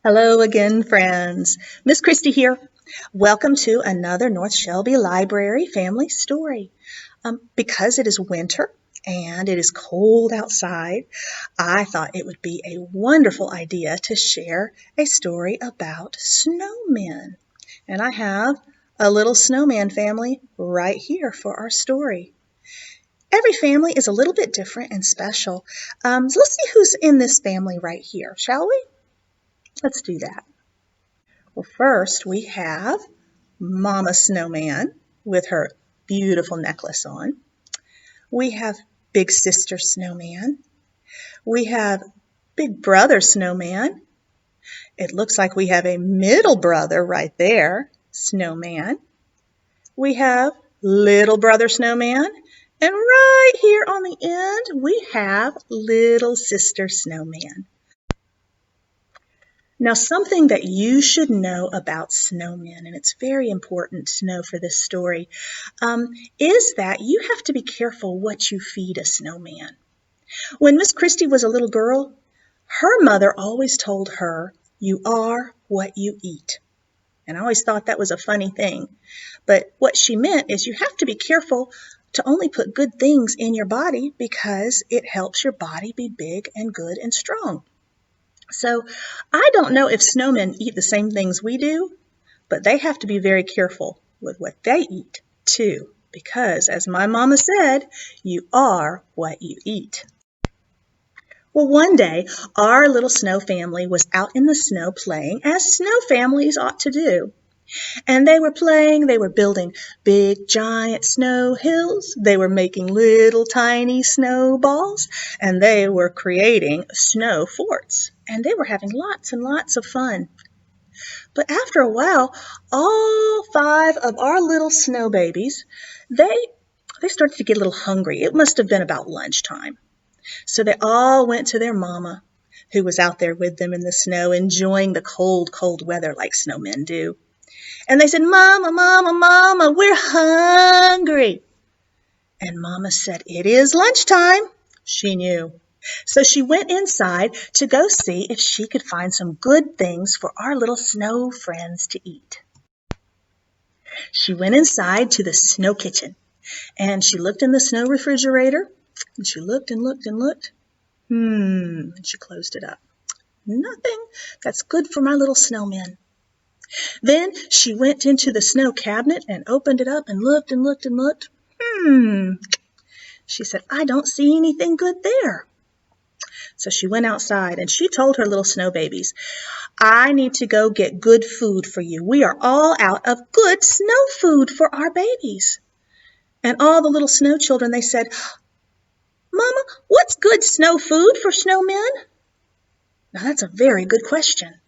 Hello again, friends. Miss Kristy here. Welcome to another North Shelby Library family story. Because it is winter and it is cold outside, I thought it would be a wonderful idea to share a story about snowmen. And I have a little snowman family right here for our story. Every family is a little bit different and special. So let's see who's in this family right here, shall we? Let's do that. Well, first we have Mama Snowman with her beautiful necklace on. We have Big Sister Snowman. We have Big Brother Snowman. It looks like we have a middle brother right there, Snowman. We have Little Brother Snowman. And right here on the end, we have Little Sister Snowman. Now, something that you should know about snowmen, and it's very important to know for this story, is that you have to be careful what you feed a snowman. When Miss Kristy was a little girl, her mother always told her, "You are what you eat." And I always thought that was a funny thing. But what she meant is you have to be careful to only put good things in your body because it helps your body be big and good and strong. So I don't know if snowmen eat the same things we do, but they have to be very careful with what they eat too, because as my mama said, you are what you eat. Well, one day our little snow family was out in the snow playing as snow families ought to do. And they were playing, they were building big giant snow hills, they were making little tiny snowballs, and they were creating snow forts. And they were having lots and lots of fun. But after a while, all five of our little snow babies, they started to get a little hungry. It must have been about lunchtime. So they all went to their mama, who was out there with them in the snow, enjoying the cold, cold weather like snowmen do. And they said, "Mama, Mama, Mama, we're hungry." And Mama said, "It is lunchtime." She knew. So she went inside to go see if she could find some good things for our little snow friends to eat. She went inside to the snow kitchen, and she looked in the snow refrigerator, and she looked and looked and looked. And she closed it up. Nothing that's good for my little snowmen. Then she went into the snow cabinet and opened it up and looked and looked and looked. She said, "I don't see anything good there." So she went outside and she told her little snow babies, "I need to go get good food for you. We are all out of good snow food for our babies." And all the little snow children, they said, "Mama, what's good snow food for snowmen?" Now that's a very good question.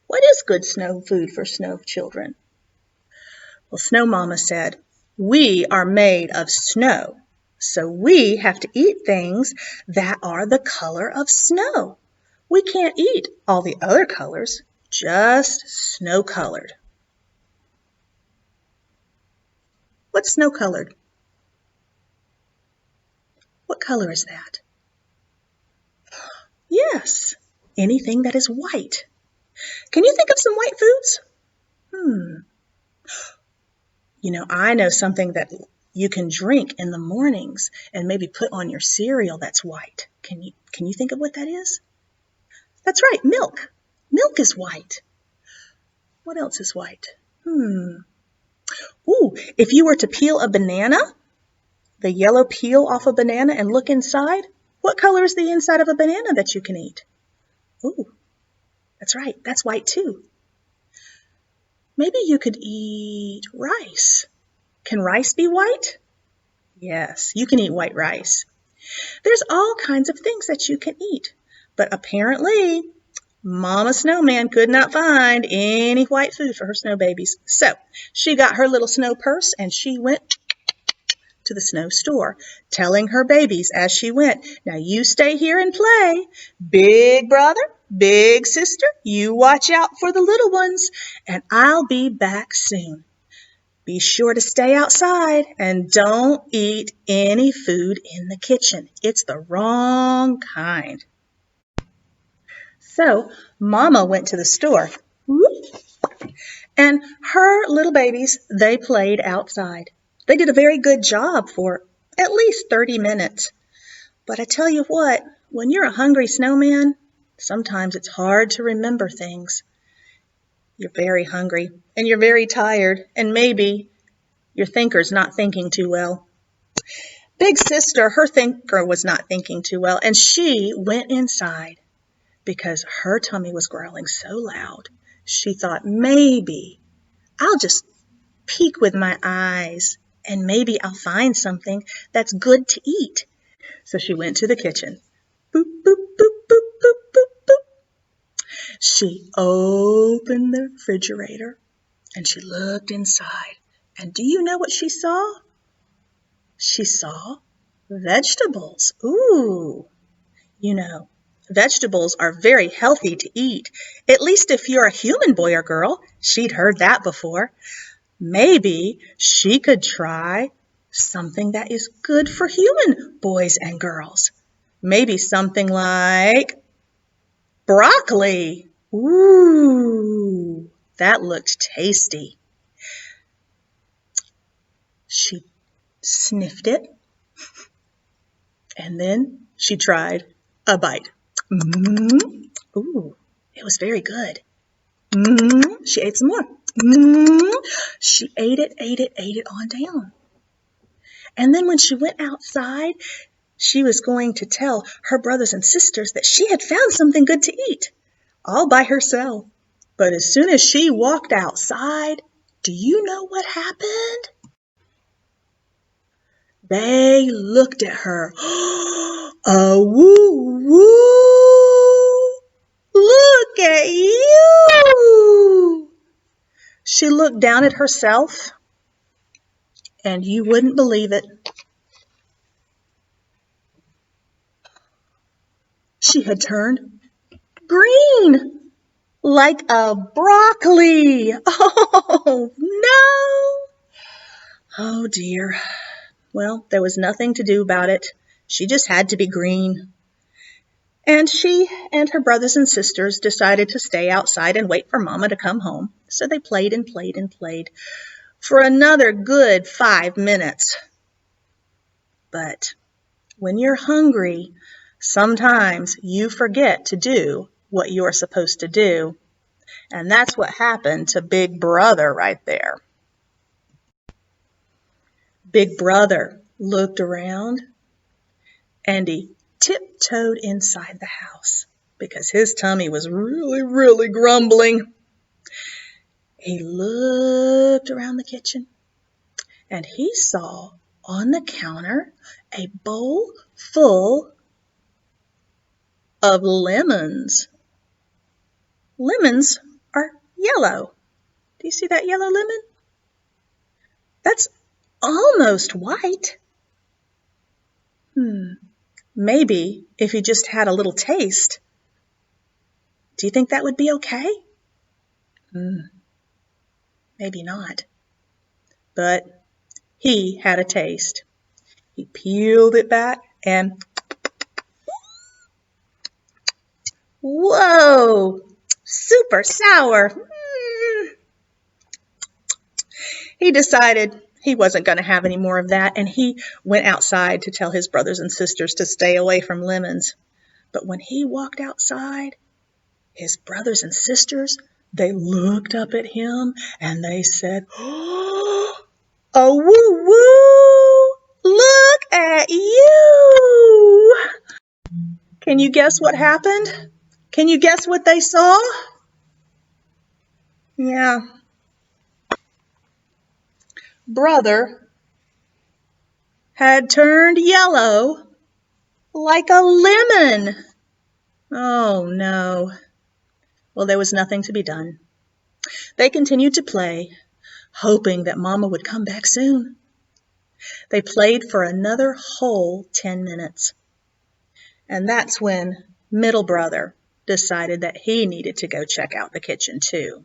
What is good snow food for snow children? Well, Snow Mama said, "We are made of snow, so we have to eat things that are the color of snow. We can't eat all the other colors, just snow-colored." What's snow-colored? What color is that? Yes, anything that is white. Can you think of some white foods? I know something that you can drink in the mornings and maybe put on your cereal that's white. Can you think of what that is? That's right, milk. Milk is white. What else is white? Ooh, if you were to peel a banana, the yellow peel off a banana and look inside, what color is the inside of a banana that you can eat? Ooh, that's right, that's white too. Maybe you could eat rice. Can rice be white? Yes, you can eat white rice. There's all kinds of things that you can eat, but apparently Mama Snowman could not find any white food for her snow babies. So she got her little snow purse and she went to the snow store, telling her babies as she went, "Now you stay here and play. Big brother, big sister, you watch out for the little ones, and I'll be back soon. Be sure to stay outside and don't eat any food in the kitchen. It's the wrong kind." So Mama went to the store. Whoop. And her little babies, they played outside. They did a very good job for at least 30 minutes. But I tell you what, when you're a hungry snowman, sometimes it's hard to remember things. You're very hungry and you're very tired, and maybe your thinker's not thinking too well. Big sister, her thinker was not thinking too well, and she went inside because her tummy was growling so loud. She thought, maybe I'll just peek with my eyes and maybe I'll find something that's good to eat. So she went to the kitchen. Boop, boop, boop, boop, boop, boop, boop. She opened the refrigerator and she looked inside. And do you know what she saw? She saw vegetables. Ooh, you know, vegetables are very healthy to eat, at least if you're a human boy or girl. She'd heard that before. Maybe she could try something that is good for human boys and girls. Maybe something like broccoli. Ooh, that looked tasty. She sniffed it, and then she tried a bite. Ooh, it was very good. She ate some more. She ate it on down. And then when she went outside, she was going to tell her brothers and sisters that she had found something good to eat, all by herself. But as soon as she walked outside, do you know what happened? They looked at her. Woo, woo! Look at you! She looked down at herself, and you wouldn't believe it. She had turned green, like a broccoli. Oh, no! Oh, dear. Well, there was nothing to do about it. She just had to be green. And she and her brothers and sisters decided to stay outside and wait for Mama to come home. So they played and played and played for another good 5 minutes. But when you're hungry, sometimes you forget to do what you're supposed to do. And that's what happened to Big Brother right there. Big Brother looked around and he tiptoed inside the house because his tummy was really, really grumbling. He looked around the kitchen and he saw on the counter a bowl full of lemons. Lemons are yellow. Do you see that yellow lemon? That's almost white. Maybe if he just had a little taste. Do you think that would be okay? Maybe not. But he had a taste. He peeled it back and whoa, super sour. He decided he wasn't going to have any more of that, and he went outside to tell his brothers and sisters to stay away from lemons. But when he walked outside, his brothers and sisters, they looked up at him and they said, "Oh, woo-woo, look at you." Can you guess what happened? Can you guess what they saw? Yeah. Brother had turned yellow like a lemon. Oh, no. Well, there was nothing to be done. They continued to play, hoping that Mama would come back soon. They played for another whole 10 minutes. And that's when middle brother decided that he needed to go check out the kitchen too.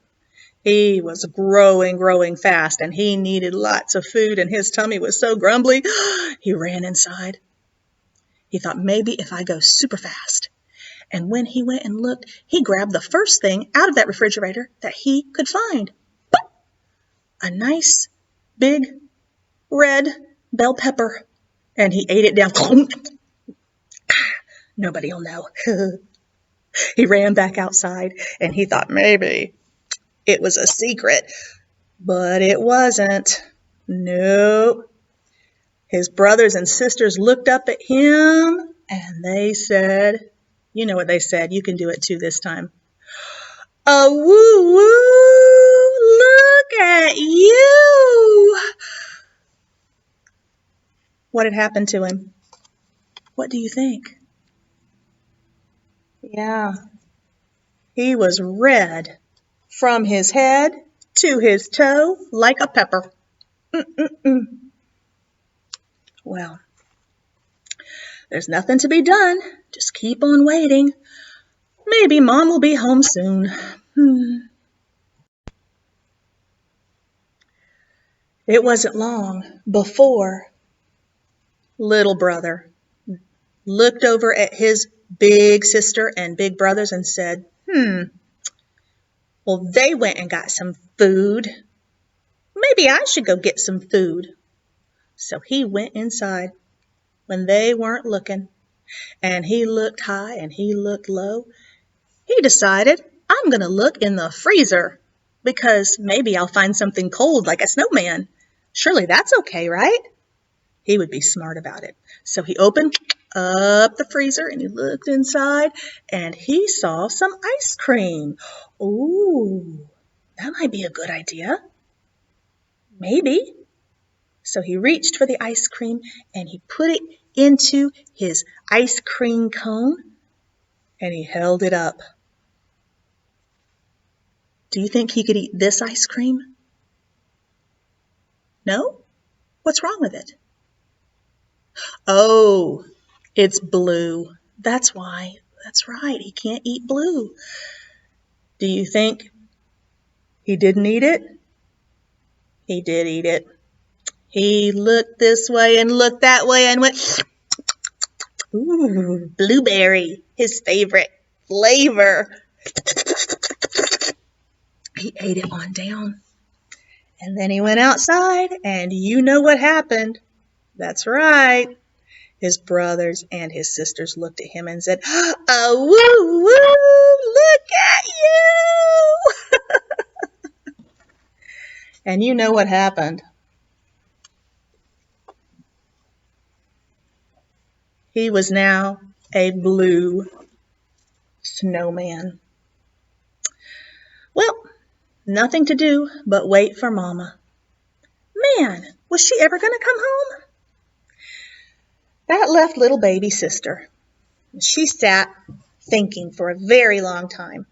He was growing fast, and he needed lots of food, and his tummy was so grumbly, he ran inside. He thought, maybe if I go super fast And when he went and looked, he grabbed the first thing out of that refrigerator that he could find. A nice, big, red bell pepper. And he ate it down. Nobody'll know. He ran back outside, and he thought maybe it was a secret. But it wasn't. Nope. His brothers and sisters looked up at him, and they said, you know what they said. You can do it too this time. Oh, woo woo, look at you. What had happened to him? What do you think? Yeah, he was red from his head to his toe like a pepper. Well, there's nothing to be done. Just keep on waiting. Maybe Mom will be home soon. It wasn't long before little brother looked over at his big sister and big brothers and said, well, they went and got some food. Maybe I should go get some food. So he went inside when they weren't looking, and he looked high and he looked low. He decided, I'm going to look in the freezer because maybe I'll find something cold like a snowman. Surely that's okay, right? He would be smart about it. So he opened up the freezer and he looked inside and he saw some ice cream. Ooh, that might be a good idea. Maybe. So he reached for the ice cream and he put it into his ice cream cone and he held it up. Do you think he could eat this ice cream? No? What's wrong with it? Oh, it's blue. That's why. That's right. He can't eat blue. Do you think he didn't eat it? He did eat it. He looked this way and looked that way and went, ooh, blueberry, his favorite flavor. He ate it on down. And then he went outside, and you know what happened. That's right. His brothers and his sisters looked at him and said, oh, woo, woo, look at you. And you know what happened. He was now a blue snowman. Well, nothing to do but wait for Mama. Man, was she ever going to come home? That left little baby sister. She sat thinking for a very long time.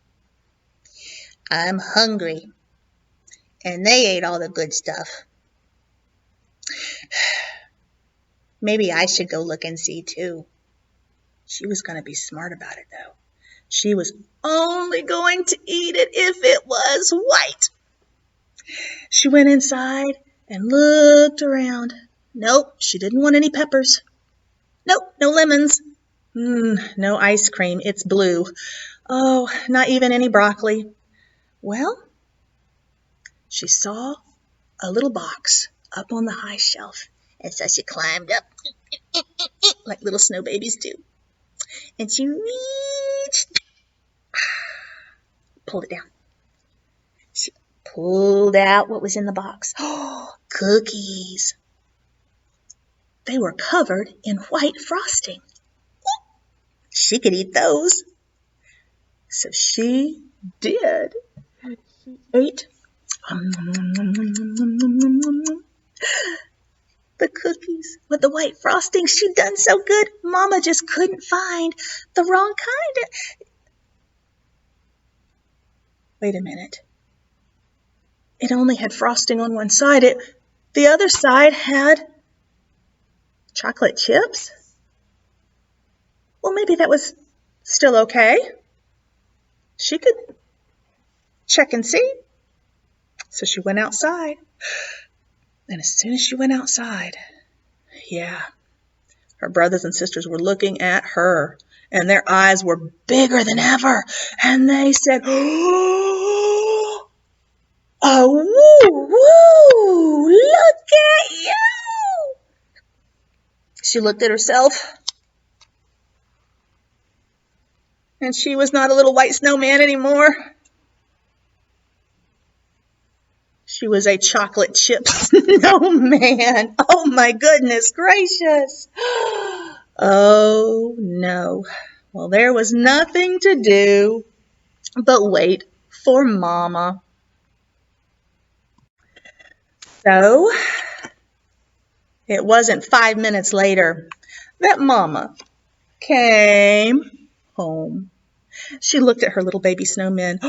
I'm hungry, and they ate all the good stuff. Maybe I should go look and see too. She was going to be smart about it though. She was only going to eat it if it was white. She went inside and looked around. Nope, she didn't want any peppers. Nope, no lemons. No ice cream, it's blue. Oh, not even any broccoli. Well, she saw a little box up on the high shelf. And so she climbed up like little snow babies do. And she reached, pulled it down. She pulled out what was in the box. Oh, cookies. They were covered in white frosting. She could eat those. So she did. She ate the cookies with the white frosting. She'd done so good, Mama just couldn't find the wrong kind. Wait a minute. It only had frosting on one side. The other side had chocolate chips. Well, maybe that was still okay. She could check and see. So she went outside. And as soon as she went outside, yeah, her brothers and sisters were looking at her. and their eyes were bigger than ever, and they said, "Oh, woo, woo, look at you!" She looked at herself, and she was not a little white snowman anymore. She was a chocolate chip snowman. Oh my goodness gracious. Oh no. Well, there was nothing to do but wait for Mama. So it wasn't 5 minutes later that Mama came home. She looked at her little baby snowman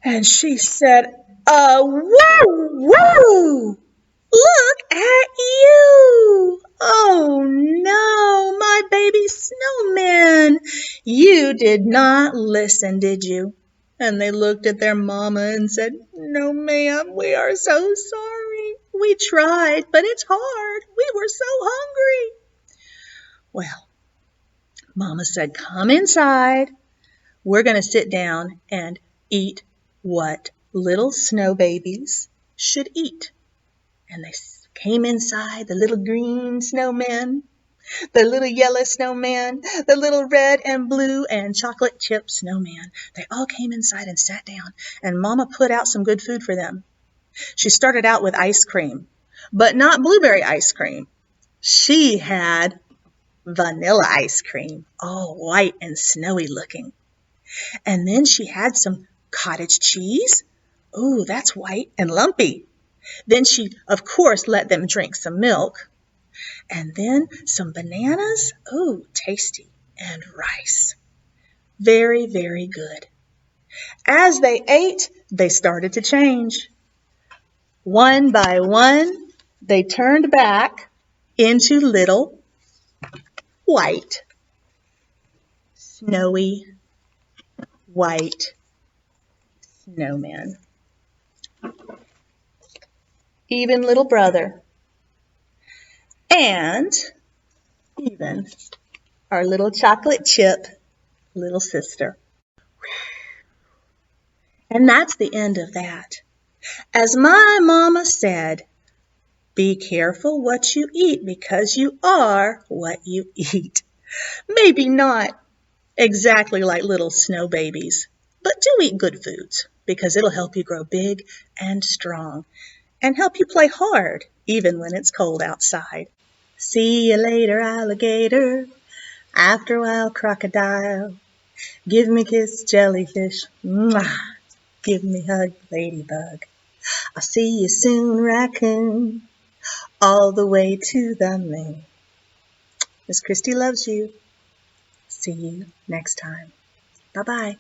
and she said, woo, woo! Look at you! Oh no, my baby snowman! You did not listen, did you? And they looked at their mama and said, "No, ma'am, we are so sorry. We tried, but it's hard. We were so hungry." Well, Mama said, "Come inside. We're going to sit down and eat what little snow babies should eat." And they came inside, the little green snowman, the little yellow snowman, the little red and blue and chocolate chip snowman. They all came inside and sat down, and Mama put out some good food for them. She started out with ice cream, but not blueberry ice cream. She had vanilla ice cream, all white and snowy looking. And then she had some cottage cheese. Ooh, that's white and lumpy. Then she, of course, let them drink some milk. And then some bananas. Ooh, tasty. And rice. Very, very good. As they ate, they started to change. One by one, they turned back into little white, snowy, white snowmen. Even little brother. And even our little chocolate chip little sister. And that's the end of that. As my mama said, be careful what you eat because you are what you eat. Maybe not exactly like little snow babies, but do eat good foods because it'll help you grow big and strong and help you play hard even when it's cold outside. See you later, alligator. After a while, crocodile. Give me kiss, jellyfish. Mwah. Give me hug, ladybug. I'll see you soon, raccoon. All the way to the moon. Miss Kristy loves you. See you next time. Bye-bye.